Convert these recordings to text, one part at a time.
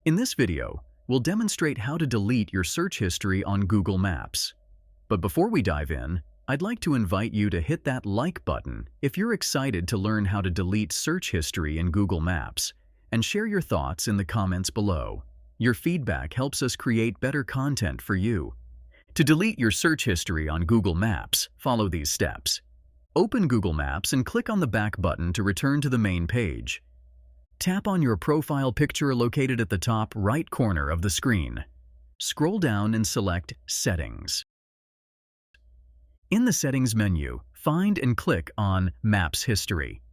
In this video, we'll demonstrate how to delete your search history on Google Maps. But before we dive in, I'd like to invite you to hit that like button if you're excited to learn how to delete search history in Google Maps, and share your thoughts in the comments below. Your feedback helps us create better content for you. To delete your search history on Google Maps, follow these steps. Open Google Maps and click on the back button to return to the main page. Tap on your profile picture located at the top right corner of the screen. Scroll down and select Settings. In the Settings menu, find and click on Maps History.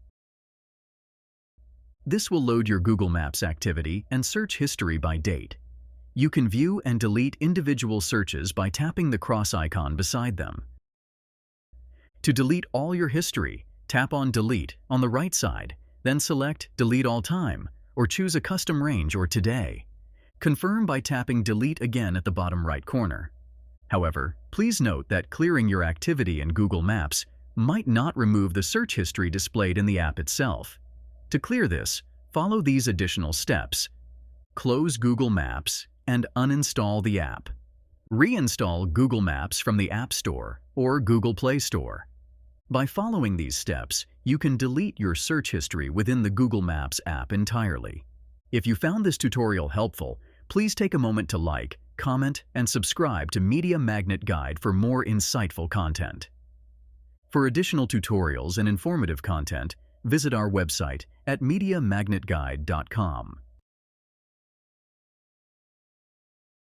This will load your Google Maps activity and search history by date. You can view and delete individual searches by tapping the cross icon beside them. To delete all your history, tap on Delete on the right side, then select Delete All Time or choose a custom range or Today. Confirm by tapping Delete again at the bottom right corner. However, please note that clearing your activity in Google Maps might not remove the search history displayed in the app itself. To clear this, follow these additional steps. Close Google Maps and uninstall the app. Reinstall Google Maps from the App Store or Google Play Store. By following these steps, you can delete your search history within the Google Maps app entirely. If you found this tutorial helpful, please take a moment to like, comment, and subscribe to Media Magnet Guide for more insightful content. For additional tutorials and informative content, visit our website at MediaMagnetGuide.com.